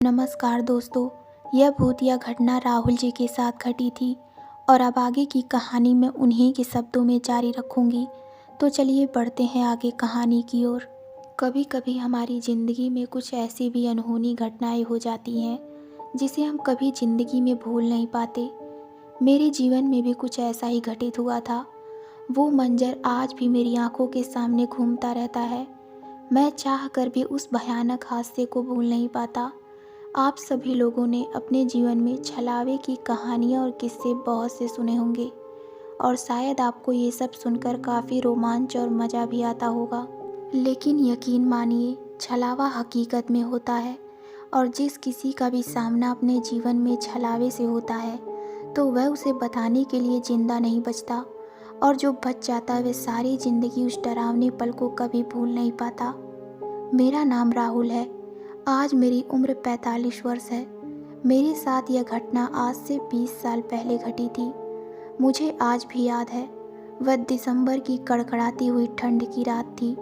नमस्कार दोस्तों। यह भूतिया घटना राहुल जी के साथ घटी थी और अब आगे की कहानी मैं उन्हीं के शब्दों में जारी रखूंगी। तो चलिए बढ़ते हैं आगे कहानी की ओर। कभी कभी हमारी ज़िंदगी में कुछ ऐसी भी अनहोनी घटनाएं हो जाती हैं जिसे हम कभी ज़िंदगी में भूल नहीं पाते। मेरे जीवन में भी कुछ ऐसा ही घटित हुआ था। वो मंजर आज भी मेरी आंखों के सामने घूमता रहता है। मैं चाह कर भी उस भयानक हादसे को भूल नहीं पाता। आप सभी लोगों ने अपने जीवन में छलावे की कहानियाँ और किस्से बहुत से सुने होंगे और शायद आपको ये सब सुनकर काफ़ी रोमांच और मज़ा भी आता होगा। लेकिन यकीन मानिए, छलावा हकीकत में होता है और जिस किसी का भी सामना अपने जीवन में छलावे से होता है तो वह उसे बताने के लिए ज़िंदा नहीं बचता, और जो बच जाता है वह सारी ज़िंदगी उस डरावने पल को कभी भूल नहीं पाता। मेरा नाम राहुल है। आज मेरी उम्र 45 वर्ष है। मेरे साथ यह घटना आज से 20 साल पहले घटी थी। मुझे आज भी याद है, वह दिसंबर की कड़कड़ाती हुई ठंड की रात थी।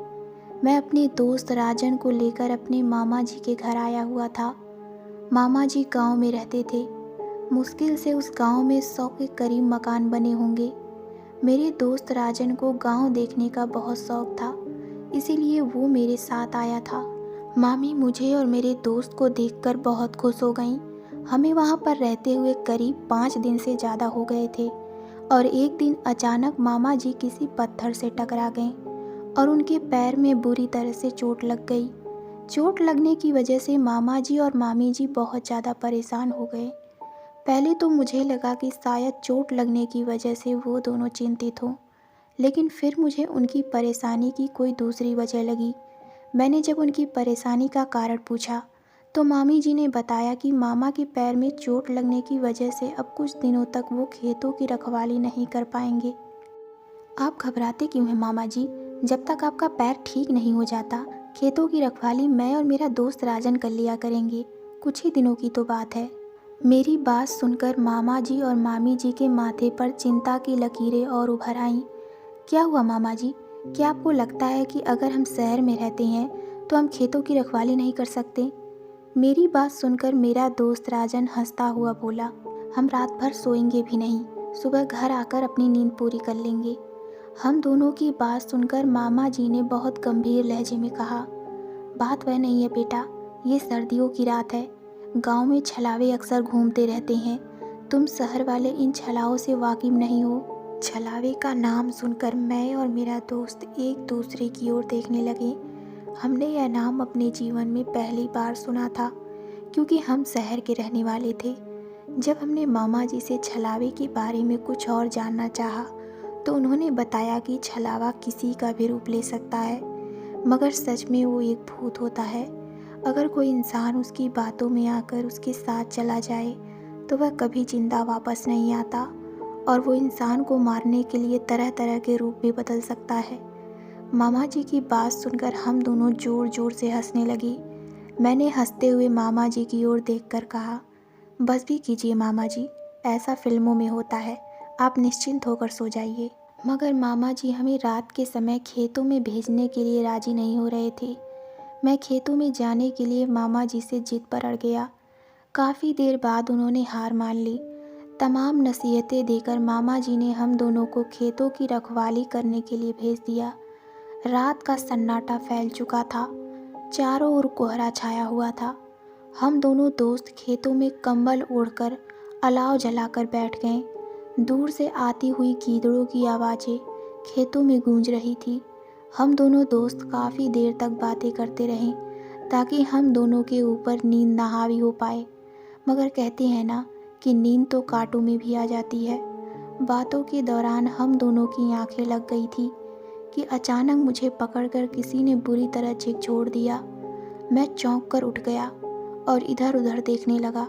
मैं अपने दोस्त राजन को लेकर अपने मामा जी के घर आया हुआ था। मामा जी गांव में रहते थे। मुश्किल से उस गांव में 100 के करीब मकान बने होंगे। मेरे दोस्त राजन को गांव देखने का बहुत शौक था, इसीलिए वो मेरे साथ आया था। मामी मुझे और मेरे दोस्त को देखकर बहुत खुश हो गईं। हमें वहाँ पर रहते हुए करीब 5 दिन से ज़्यादा हो गए थे और एक दिन अचानक मामा जी किसी पत्थर से टकरा गए और उनके पैर में बुरी तरह से चोट लग गई। चोट लगने की वजह से मामा जी और मामी जी बहुत ज़्यादा परेशान हो गए। पहले तो मुझे लगा कि शायद चोट लगने की वजह से वो दोनों चिंतित हों, लेकिन फिर मुझे उनकी परेशानी की कोई दूसरी वजह लगी। मैंने जब उनकी परेशानी का कारण पूछा तो मामी जी ने बताया कि मामा के पैर में चोट लगने की वजह से अब कुछ दिनों तक वो खेतों की रखवाली नहीं कर पाएंगे। आप घबराते क्यों हैं मामा जी? जब तक आपका पैर ठीक नहीं हो जाता, खेतों की रखवाली मैं और मेरा दोस्त राजन कर लिया करेंगे। कुछ ही दिनों की तो बात है। मेरी बात सुनकर मामा जी और मामी जी के माथे पर चिंता की लकीरें और उभर आईं। क्या हुआ मामा जी? क्या आपको लगता है कि अगर हम शहर में रहते हैं तो हम खेतों की रखवाली नहीं कर सकते? मेरी बात सुनकर मेरा दोस्त राजन हंसता हुआ बोला, हम रात भर सोएंगे भी नहीं, सुबह घर आकर अपनी नींद पूरी कर लेंगे। हम दोनों की बात सुनकर मामा जी ने बहुत गंभीर लहजे में कहा, बात वह नहीं है बेटा, ये सर्दियों की रात है। गांव में छलावे अक्सर घूमते रहते हैं। तुम शहर वाले इन छलाओं से वाकिफ नहीं हो। छलावे का नाम सुनकर मैं और मेरा दोस्त एक दूसरे की ओर देखने लगे। हमने यह नाम अपने जीवन में पहली बार सुना था, क्योंकि हम शहर के रहने वाले थे। जब हमने मामा जी से छलावे के बारे में कुछ और जानना चाहा तो उन्होंने बताया कि छलावा किसी का भी रूप ले सकता है, मगर सच में वो एक भूत होता है। अगर कोई इंसान उसकी बातों में आकर उसके साथ चला जाए तो वह कभी जिंदा वापस नहीं आता और वो इंसान को मारने के लिए तरह तरह के रूप भी बदल सकता है। मामा जी की बात सुनकर हम दोनों ज़ोर ज़ोर से हंसने लगे। मैंने हंसते हुए मामा जी की ओर देखकर कहा, बस भी कीजिए मामा जी, ऐसा फिल्मों में होता है, आप निश्चिंत होकर सो जाइए। मगर मामा जी हमें रात के समय खेतों में भेजने के लिए राजी नहीं हो रहे थे। मैं खेतों में जाने के लिए मामा जी से जिद पर अड़ गया। काफ़ी देर बाद उन्होंने हार मान ली। तमाम नसीहतें देकर मामा जी ने हम दोनों को खेतों की रखवाली करने के लिए भेज दिया। रात का सन्नाटा फैल चुका था। चारों ओर कोहरा छाया हुआ था। हम दोनों दोस्त खेतों में कंबल ओढ़कर अलाव जलाकर बैठ गए। दूर से आती हुई गीदड़ों की आवाज़ें खेतों में गूंज रही थी। हम दोनों दोस्त काफ़ी देर तक बातें करते रहे ताकि हम दोनों के ऊपर नींद ना हावी हो पाए। मगर कहते हैं ना कि नींद तो कांटों में भी आ जाती है। बातों के दौरान हम दोनों की आंखें लग गई थी कि अचानक मुझे पकड़कर किसी ने बुरी तरह झकझोर दिया। मैं चौंक कर उठ गया और इधर उधर देखने लगा,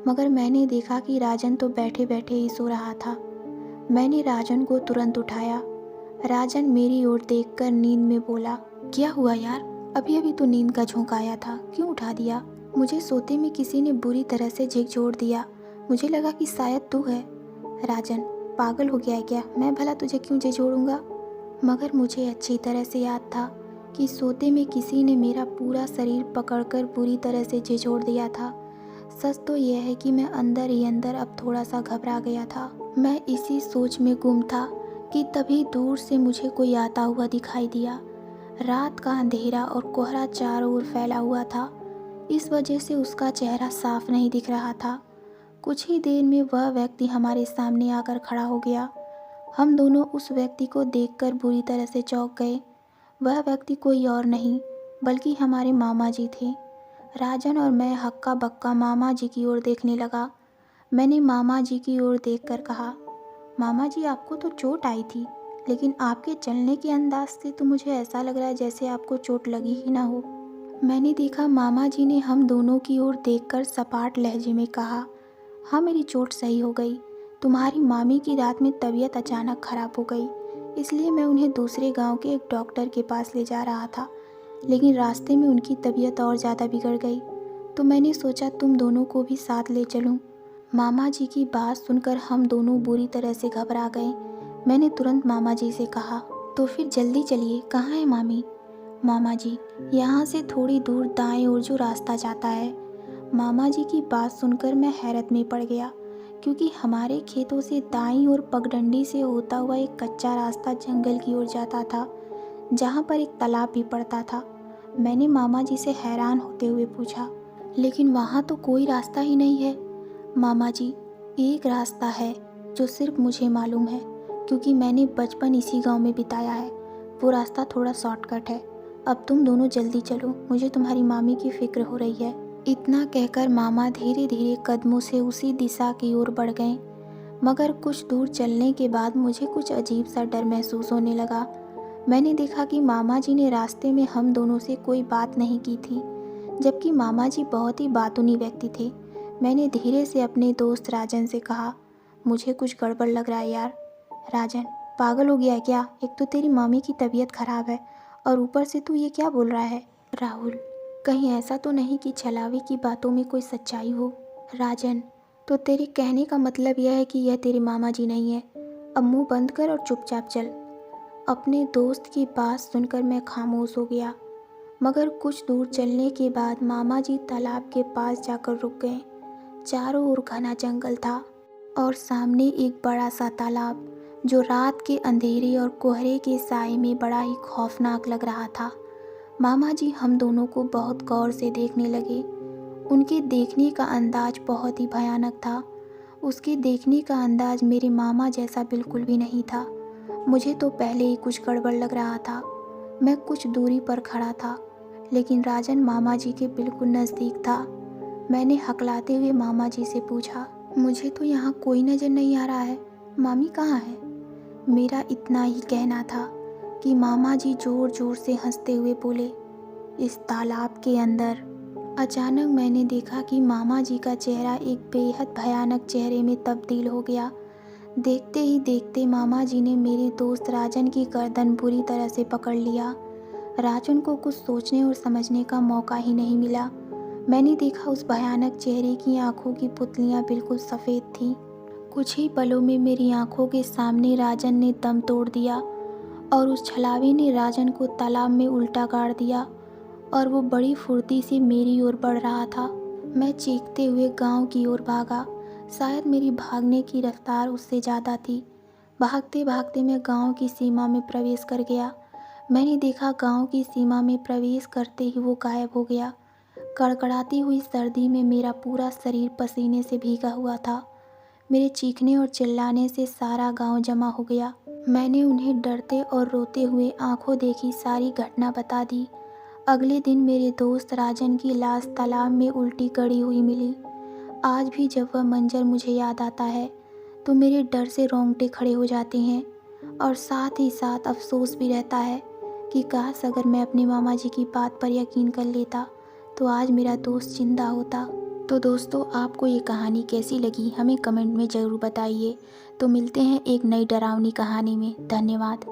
मगर मैंने देखा कि राजन तो बैठे बैठे ही सो रहा था। मैंने राजन को तुरंत उठाया। राजन मेरी ओर देखकर नींद में बोला, क्या हुआ यार, अभी अभी तो नींद का झोंका आया था, क्यों उठा दिया? मुझे सोते में किसी ने बुरी तरह से झकझोर दिया, मुझे लगा कि शायद तू है। राजन, पागल हो गया है क्या? मैं भला तुझे क्यों झकझोरूंगा? मगर मुझे अच्छी तरह से याद था कि सोते में किसी ने मेरा पूरा शरीर पकड़कर बुरी तरह से झकझोर दिया था। सच तो यह है कि मैं अंदर ही अंदर अब थोड़ा सा घबरा गया था। मैं इसी सोच में गुम था कि तभी दूर से मुझे कोई आता हुआ दिखाई दिया। रात का अंधेरा और कोहरा चारों ओर फैला हुआ था, इस वजह से उसका चेहरा साफ नहीं दिख रहा था। कुछ ही देर में वह व्यक्ति हमारे सामने आकर खड़ा हो गया। हम दोनों उस व्यक्ति को देखकर बुरी तरह से चौंक गए। वह व्यक्ति कोई और नहीं बल्कि हमारे मामा जी थे। राजन और मैं हक्का बक्का मामा जी की ओर देखने लगा। मैंने मामा जी की ओर देखकर कहा, मामा जी आपको तो चोट आई थी, लेकिन आपके चलने के अंदाज से तो मुझे ऐसा लग रहा है जैसे आपको चोट लगी ही ना हो। मैंने देखा मामा जी ने हम दोनों की ओर देखकर सपाट लहजे में कहा, हाँ मेरी चोट सही हो गई। तुम्हारी मामी की रात में तबीयत अचानक ख़राब हो गई, इसलिए मैं उन्हें दूसरे गांव के एक डॉक्टर के पास ले जा रहा था, लेकिन रास्ते में उनकी तबीयत और ज़्यादा बिगड़ गई, तो मैंने सोचा तुम दोनों को भी साथ ले चलूं। मामा जी की बात सुनकर हम दोनों बुरी तरह से घबरा गए। मैंने तुरंत मामा जी से कहा, तो फिर जल्दी चलिए, कहाँ है मामी? मामा जी, यहाँ से थोड़ी दूर दाएं ओर जो रास्ता जाता है। मामा जी की बात सुनकर मैं हैरत में पड़ गया, क्योंकि हमारे खेतों से दाईं ओर पगडंडी से होता हुआ एक कच्चा रास्ता जंगल की ओर जाता था, जहाँ पर एक तालाब भी पड़ता था। मैंने मामा जी से हैरान होते हुए पूछा, लेकिन वहाँ तो कोई रास्ता ही नहीं है। मामा जी, एक रास्ता है जो सिर्फ मुझे मालूम है, क्योंकि मैंने बचपन इसी गांव में बिताया है। वो रास्ता थोड़ा शॉर्टकट है। अब तुम दोनों जल्दी चलो, मुझे तुम्हारी मामी की फिक्र हो रही है। इतना कहकर मामा धीरे धीरे कदमों से उसी दिशा की ओर बढ़ गए। मगर कुछ दूर चलने के बाद मुझे कुछ अजीब सा डर महसूस होने लगा। मैंने देखा कि मामा जी ने रास्ते में हम दोनों से कोई बात नहीं की थी, जबकि मामा जी बहुत ही बातूनी व्यक्ति थे। मैंने धीरे से अपने दोस्त राजन से कहा, मुझे कुछ गड़बड़ लग रहा है यार। राजन, पागल हो गया है क्या? एक तो तेरी मामी की तबीयत खराब है और ऊपर से तू ये क्या बोल रहा है? राहुल, कहीं ऐसा तो नहीं कि छलावे की बातों में कोई सच्चाई हो? राजन, तो तेरे कहने का मतलब यह है कि यह तेरे मामा जी नहीं है। अब मुंह बंद कर और चुपचाप चल। अपने दोस्त की बात सुनकर मैं खामोश हो गया। मगर कुछ दूर चलने के बाद मामा जी तालाब के पास जाकर रुक गए। चारों ओर घना जंगल था और सामने एक बड़ा सा तालाब, जो रात के अंधेरे और कोहरे के साए में बड़ा ही खौफनाक लग रहा था। मामा जी हम दोनों को बहुत गौर से देखने लगे। उनके देखने का अंदाज बहुत ही भयानक था। उसके देखने का अंदाज मेरे मामा जैसा बिल्कुल भी नहीं था। मुझे तो पहले ही कुछ गड़बड़ लग रहा था। मैं कुछ दूरी पर खड़ा था, लेकिन राजन मामा जी के बिल्कुल नज़दीक था। मैंने हकलाते हुए मामा जी से पूछा, मुझे तो यहाँ कोई नज़र नहीं आ रहा है, मामी कहाँ है? मेरा इतना ही कहना था कि मामा जी ज़ोर ज़ोर से हंसते हुए बोले, इस तालाब के अंदर। अचानक मैंने देखा कि मामा जी का चेहरा एक बेहद भयानक चेहरे में तब्दील हो गया। देखते ही देखते मामा जी ने मेरे दोस्त राजन की गर्दन बुरी तरह से पकड़ लिया। राजन को कुछ सोचने और समझने का मौका ही नहीं मिला। मैंने देखा उस भयानक चेहरे की आंखों की पुतलियां बिल्कुल सफ़ेद थीं। कुछ ही पलों में मेरी आंखों के सामने राजन ने दम तोड़ दिया और उस छलावे ने राजन को तालाब में उल्टा गाड़ दिया और वो बड़ी फुर्ती से मेरी ओर बढ़ रहा था। मैं चीखते हुए गांव की ओर भागा। शायद मेरी भागने की रफ्तार उससे ज़्यादा थी। भागते भागते मैं गांव की सीमा में प्रवेश कर गया। मैंने देखा गांव की सीमा में प्रवेश करते ही वो गायब हो गया। कड़कड़ाती हुई सर्दी में मेरा पूरा शरीर पसीने से भीगा हुआ था। मेरे चीखने और चिल्लाने से सारा गांव जमा हो गया। मैंने उन्हें डरते और रोते हुए आंखों देखी सारी घटना बता दी। अगले दिन मेरे दोस्त राजन की लाश तालाब में उल्टी गड़ी हुई मिली। आज भी जब वह मंजर मुझे याद आता है तो मेरे डर से रोंगटे खड़े हो जाते हैं और साथ ही साथ अफसोस भी रहता है कि काश अगर मैं अपने मामा जी की बात पर यकीन कर लेता तो आज मेरा दोस्त जिंदा होता। तो दोस्तों, आपको ये कहानी कैसी लगी हमें कमेंट में ज़रूर बताइए। तो मिलते हैं एक नई डरावनी कहानी में। धन्यवाद।